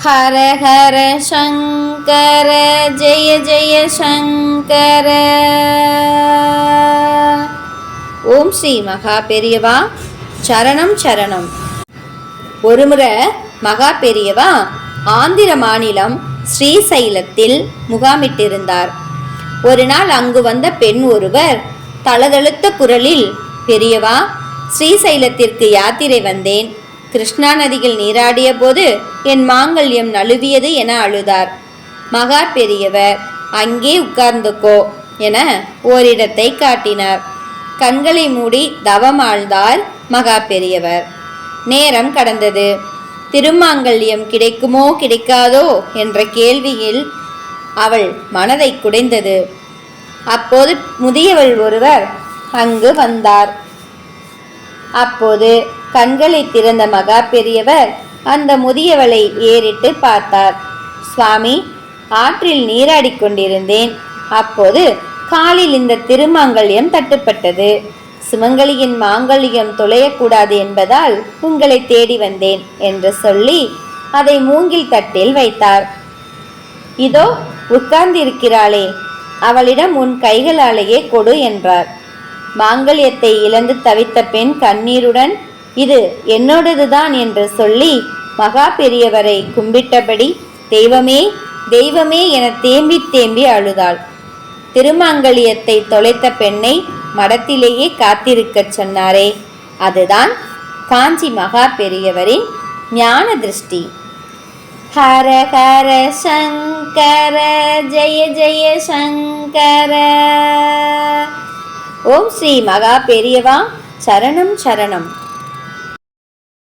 ஹர ஹர சங்கர ஜெய ஜெய சங்கர. ஓம் ஸ்ரீ மகா பெரியவா சரணம் சரணம். ஒருமுறை மகா பெரியவா ஆந்திர மாநிலம் ஸ்ரீசைலத்தில் முகாமிட்டிருந்தார். ஒரு நாள் அங்கு வந்த பெண் ஒருவர் தளதழுத்த குரலில், பெரியவா, ஸ்ரீசைலத்திற்கு யாத்திரை வந்தேன். கிருஷ்ணா நதியில் நீராடிய போது என் மாங்கல்யம் நழுவியது என அழுதார். மகா பெரியவர், அங்கே உட்கார்ந்துக்கோ என ஓரிடத்தை காட்டினார். கண்களை மூடி தவமாழ்ந்தார் மகா பெரியவர். நேரம் கடந்தது. திருமாங்கல்யம் கிடைக்குமோ கிடைக்காதோ என்ற கேள்வியில் அவள் மனதை குடைந்தது. அப்போது முதியவள் ஒருவர் அங்கு வந்தார். அப்போது கண்களை திறந்த மகா பெரியவர் அந்த முதியவளை ஏறிட்டு பார்த்தார். சுவாமி, ஆற்றில் நீராடி கொண்டிருந்தேன். அப்போது காலில் இந்த திருமாங்கல்யம் தட்டுப்பட்டது. சுமங்கலியின் மாங்கல்யம் தொலையக்கூடாது என்பதால் உங்களை தேடி வந்தேன் என்று சொல்லி அதை மூங்கில் தட்டில் வைத்தார். இதோ உட்கார்ந்திருக்கிறாளே, அவளிடம் உன் கைகளாலேயே கொடு என்றார். மாங்கல்யத்தை இழந்து தவித்த பெண் கண்ணீருடன், இது என்னோடதுதான் என்று சொல்லி மகா பெரியவரை கும்பிட்டபடி, தெய்வமே தெய்வமே என தேம்பி தேம்பி அழுதாள். திருமாங்கல்யத்தை தொலைத்த பெண்ணை மடத்திலேயே காத்திருக்கச் சொன்னாரே, அதுதான் காஞ்சி மகா பெரியவரின் ஞான திருஷ்டி. ஹர ஹர சங்கர ஜெய ஜெய சங்கர. ஓம் ஸ்ரீ மகா பெரியவா சரணம் சரணம்.